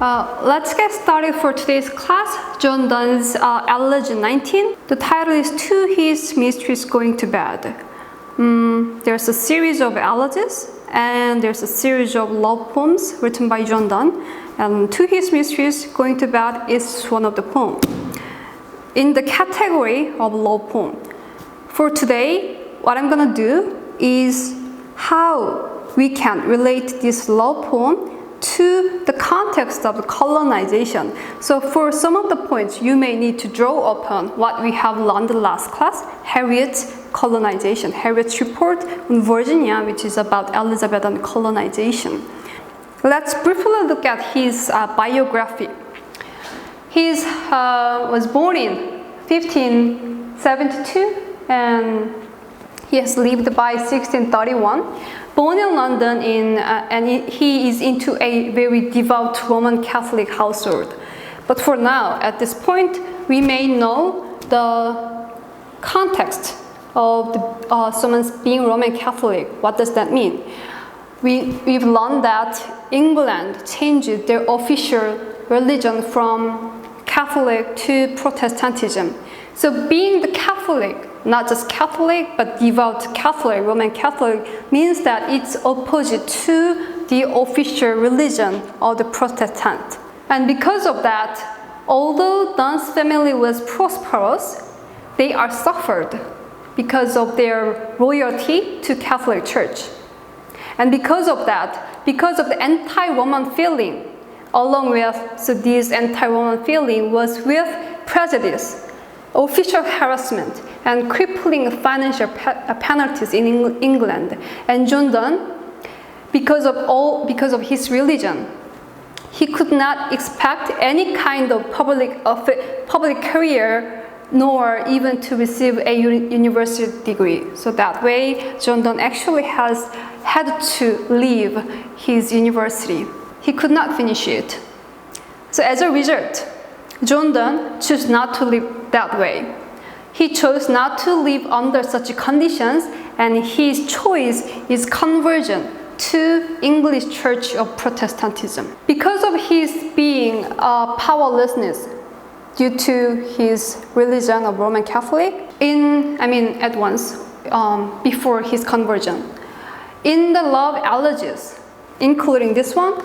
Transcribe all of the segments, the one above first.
Let's get started for today's class. John Donne's Elegy 19. The title is To His Mistress Going to Bed. There's a series of elegies and there's a series of love poems written by John Donne. And To His Mistress Going to Bed is one of the poems in the category of love poem. For today, what I'm gonna do is how we can relate this love poem to the context of colonization. So for some of the points, you may need to draw upon what we have learned in the last class, Harriet's colonization, Harriet's report on Virginia, which is about Elizabethan colonization. Let's briefly look at his biography. He was born in 1572 and he has lived by 1631. Born in London and he is into a very devout Roman Catholic household. But for now, at this point, we may know the context of someone being Roman Catholic. What does that mean? We've learned that England changed their official religion from Catholic to Protestantism. So being the Catholic, not just Catholic, but devout Catholic, Roman Catholic, means that it's opposite to the official religion of the Protestant. And because of that, although Donne's family was prosperous, they are suffered because of their loyalty to Catholic Church. And because of that, because of the anti-Roman feeling, along with, so this anti-Roman feeling was with prejudice, official harassment, and crippling financial penalties in England. And John Donne, because of his religion, he could not expect any kind of public career, nor even to receive a university degree. So that way, John Donne actually had to leave his university. He could not finish it. So as a result, John Donne chose not to live that way. He chose not to live under such conditions, and his choice is conversion to English Church of Protestantism. Because of his being powerlessness due to his religion of Roman Catholic, before his conversion. In the love elegies, including this one,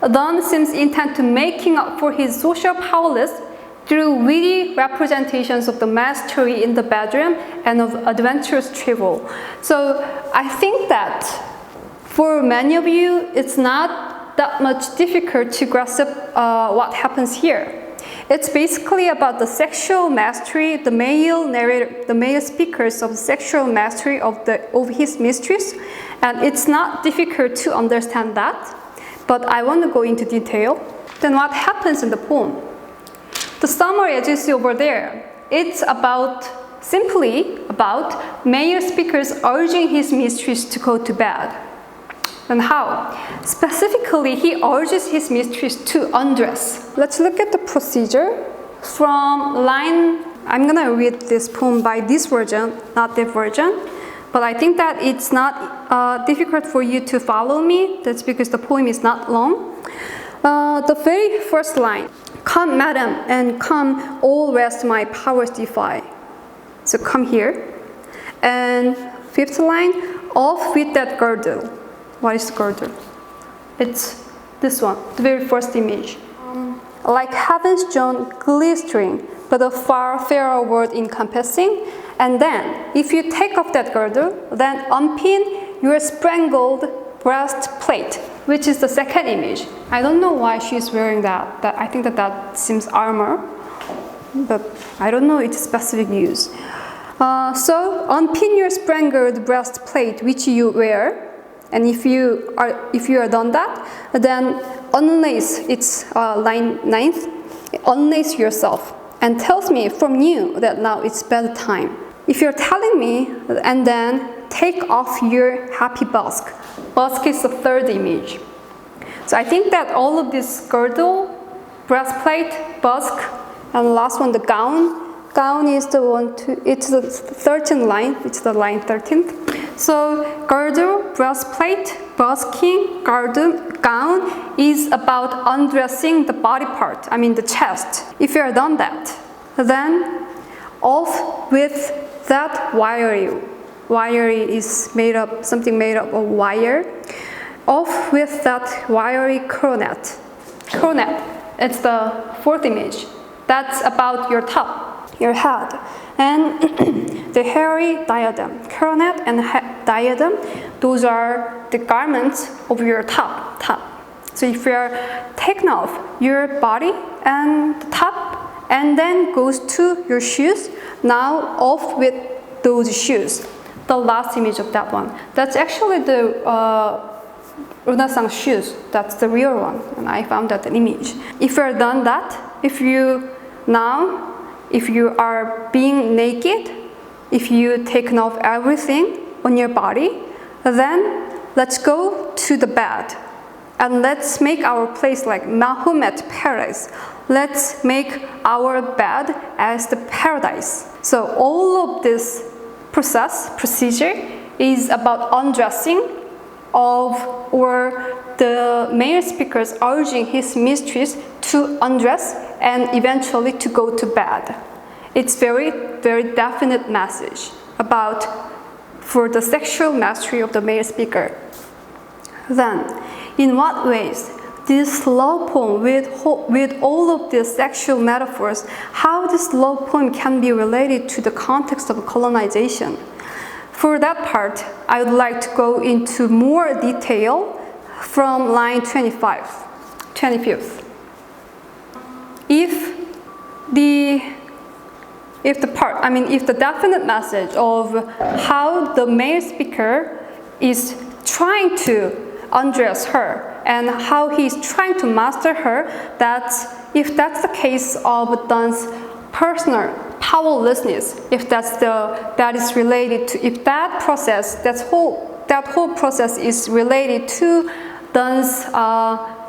Donne seems intent to making up for his social powerlessness through witty representations of the mastery in the bedroom and of adventurous travel. So I think that for many of you, it's not that much difficult to grasp what happens here. It's basically about the sexual mastery, the male speakers of sexual mastery of his mistress, and it's not difficult to understand that. But I want to go into detail. Then what happens in the poem? The summary, as you see over there, it's simply about male speakers urging his mistress to go to bed. And how? Specifically, he urges his mistress to undress. Let's look at the procedure from line. I'm gonna read this poem by this version, not that version. But I think that it's not difficult for you to follow me. That's because the poem is not long. The very first line, "Come, madam, and come, all rest my powers defy." So come here. And fifth line, "Off with that girdle." What is girdle? It's this one, the very first image. Like heaven's John glistering, but a far fairer world encompassing. And then, if you take off that girdle, then unpin your spangled breastplate, which is the second image. I don't know why she's wearing that. I think that seems armor, but I don't know its specific use. So unpin your spangled breastplate, which you wear, and if you are done that, then unlace. It's line 9th. Unlace yourself, and tells me from you that now it's bedtime. If you're telling me, and then take off your happy busk. Busk is the third image. So I think that all of this girdle, breastplate, busk, and the last one, the gown. Gown is the one it's the 13th line. It's the line 13th. So girdle, breastplate, busking, gown is about undressing the body part, the chest. If you are done that, then off with that wiry. Wiry is something made up of wire. Off with that wiry coronet. Coronet, it's the fourth image. That's about your top, your head. And the hairy diadem. Coronet and diadem, those are the garments of your top. So if you're taking off your body and the top, and then goes to your shoes, now off with those shoes. The last image of that one. That's actually the Renaissance shoes. That's the real one, and I found that image. If you're done that, if you are being naked, if you taken off everything on your body, then let's go to the bed and let's make our place like Mahomet Paradise. Let's make our bed as the paradise. So all of this procedure is about undressing or the male speakers urging his mistress to undress and eventually to go to bed. It's very, very definite message for the sexual mastery of the male speaker. Then, in what ways this love poem with all of these sexual metaphors, how this love poem can be related to the context of colonization? For that part, I would like to go into more detail from line 25th. If the definite message of how the male speaker is trying to undress her and how he's trying to master her, if that's the case of Donne's personal powerlessness, if that is related to, if that whole process is related to Donne's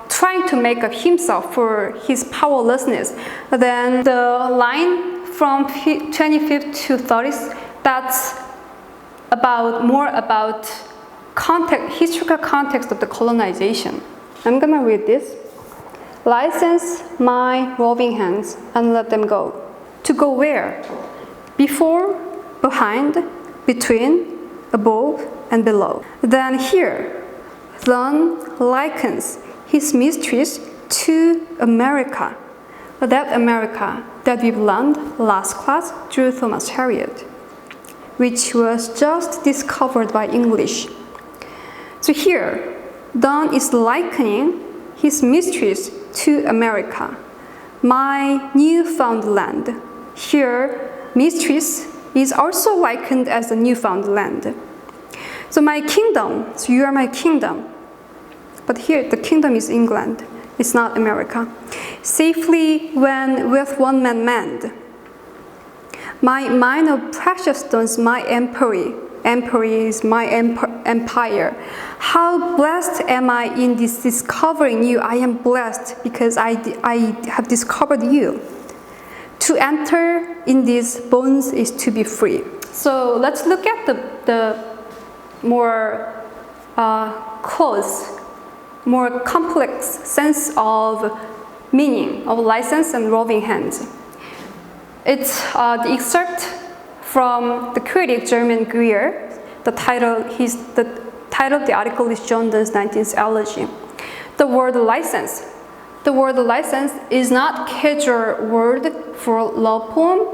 trying to make up himself for his powerlessness, then the line from 25th to 30th, that's more about historical context of the colonization. I'm gonna read this. License my roving hands and let them go. To go where? Before, behind, between, above, and below. Then here, Donne likens his mistress to America. That America that we've learned last class through Thomas Harriot, which was just discovered by English. So here, Donne is likening his mistress to America, my newfound land. Here, mistress is also likened as the newfound land. So my kingdom, so you are my kingdom. But here, the kingdom is England, it's not America. Safely when with one man manned. My mine of precious stones, my empery is my empire. How blessed am I in this discovering you? I am blessed because I have discovered you. To enter in these bones is to be free. So let's look at the more close, more complex sense of meaning of license and roving hands. It's the excerpt from the critic German Greer. The title of the article is John Donne's 19th Elegy. The word license is not casual word for love poem,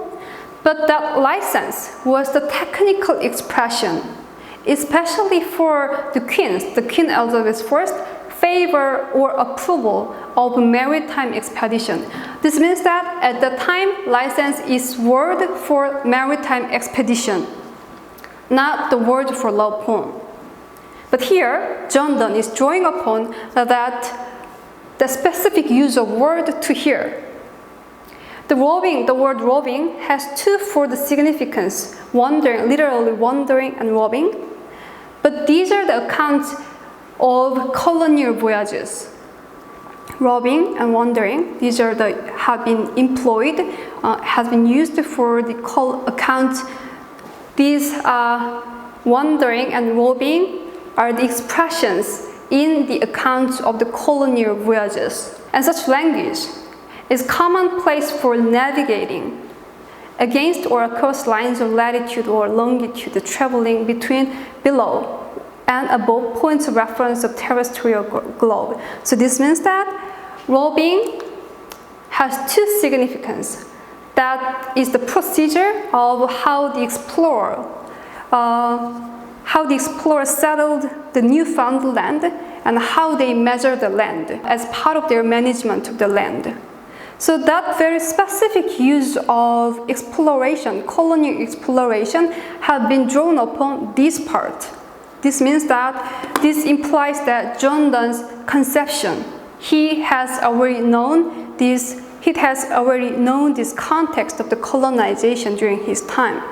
but that license was the technical expression, especially for the Queen Elizabeth I, favor or approval of maritime expedition. This means that at the time, license is word for maritime expedition, not the word for love poem. But here, John Donne is drawing upon that the specific use of word to here. The word roving has twofold significance, wandering, literally wandering and roving. But these are the accounts of colonial voyages. Roving and wandering, have been employed, has been used for the account. These wandering and roving are the expressions in the accounts of the colonial voyages, and such language is commonplace for navigating against or across lines of latitude or longitude, traveling between below and above points of reference of terrestrial globe. So this means that roving has two significances. That is the procedure of how the explorer settled the newfound land and how they measure the land as part of their management of the land. So that very specific use of exploration, colonial exploration, have been drawn upon this part. This means that this implies that John Donne's conception, he has already known this context of the colonization during his time.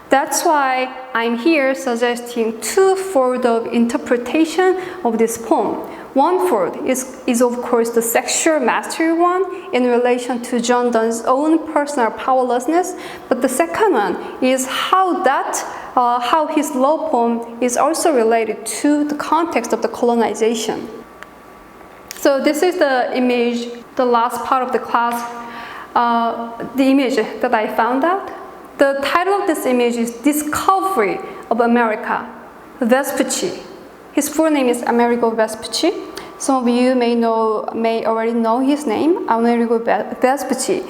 That's why I'm here suggesting two folds of interpretation of this poem. One fold is of course the sexual mastery one in relation to John Donne's own personal powerlessness, but the second one is how his love poem is also related to the context of the colonization. So this is the image, the last part of the class, the image that I found out. The title of this image is Discovery of America, Vespucci. His full name is Amerigo Vespucci. Some of you may already know his name, Amerigo Vespucci.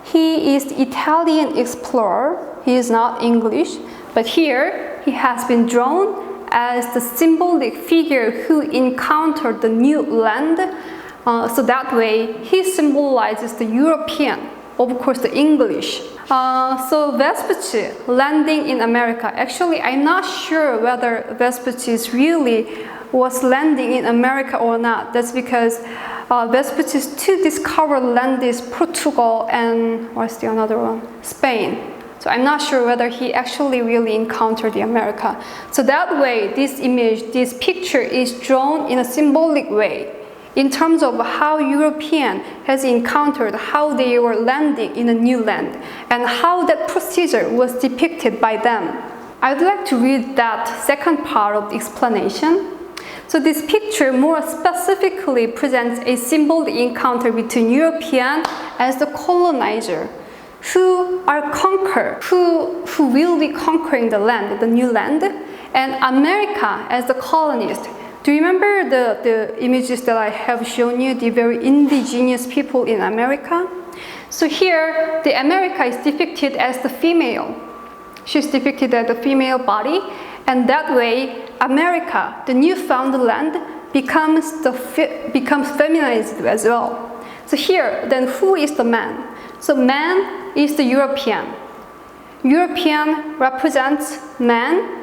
He is the Italian explorer. He is not English, but here he has been drawn as the symbolic figure who encountered the new land. So that way he symbolizes the European, of course the English. So Vespucci landing in America. Actually, I'm not sure whether Vespucci was landing in America or not. That's because Vespucci's to discover land is Portugal and what's the another one? Spain. So I'm not sure whether he actually really encountered the America. So that way, this image, this picture is drawn in a symbolic way in terms of how European has encountered how they were landing in a new land and how that procedure was depicted by them. I'd like to read that second part of the explanation. So this picture more specifically presents a symbolic encounter between European as the colonizer who will be conquering the land, the new land, and America as the colonist. Do you remember the images that I have shown you, the very indigenous people in America? So here, the America is depicted as the female. She's depicted as the female body, and that way, America, the newfound land, becomes feminized as well. So here, then who is the man? So man is the European. European represents man,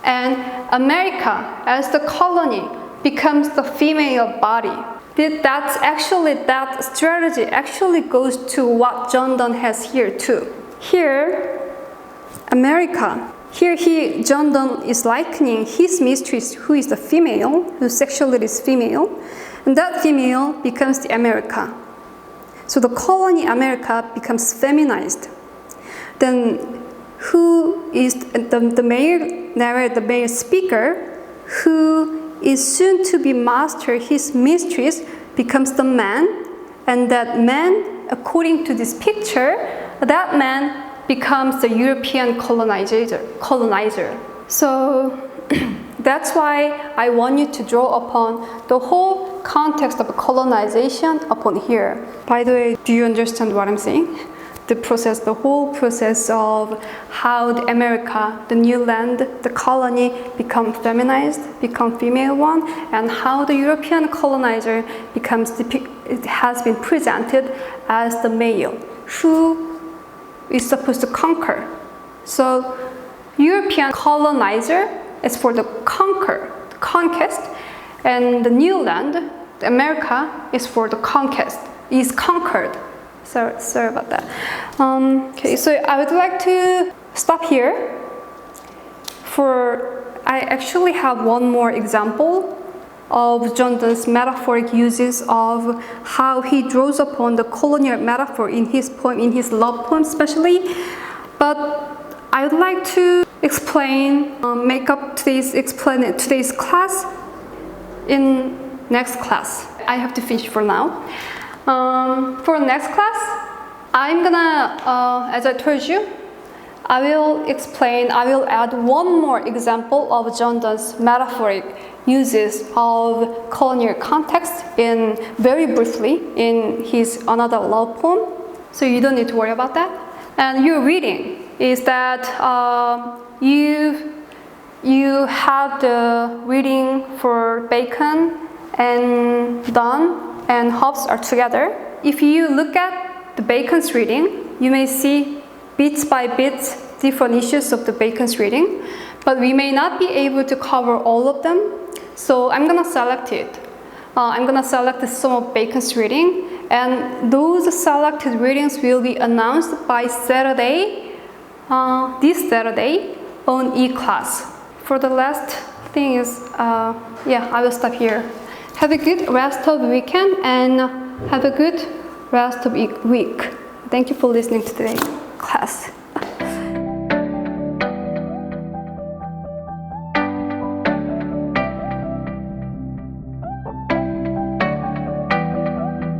and America as the colony becomes the female body. That strategy actually goes to what John Donne has here too. Here, America. John Donne is likening his mistress, who is the female, whose sexuality is female, and that female becomes the America. So the colony America becomes feminized. Then who is the male narrator, the male speaker, who is soon to be master, his mistress, becomes the man, and that man, according to this picture, that man becomes the European colonizer. So that's why I want you to draw upon the whole context of colonization upon here. By the way, do you understand what I'm saying? The whole process of how the America, the new land, the colony become feminized, become female one, and how the European colonizer has been presented as the male, who is supposed to conquer. So European colonizer is for the conquest, and the new land, America, is for the is conquered. Sorry about that. Okay, so I would like to stop here. I actually have one more example of John Donne's metaphoric uses of how he draws upon the colonial metaphor in his poem, in his love poem especially. But I would like to explain today's class in next class. I have to finish for now. For next class, I'm gonna, as I told you, I will add one more example of John Donne's metaphoric uses of colonial context very briefly in his another love poem. So you don't need to worry about that. And your reading is that you have the reading for Bacon and Donne and Hobbes are together. If you look at the Bacon's reading, you may see bits by bits different issues of the Bacon's reading, but we may not be able to cover all of them. So I'm gonna select it. I'm gonna select some of Bacon's reading, and those selected readings will be announced by Saturday, this Saturday on e-class. For the last thing is, I will stop here. Have a good rest of the weekend and have a good rest of week. Thank you for listening to today's class.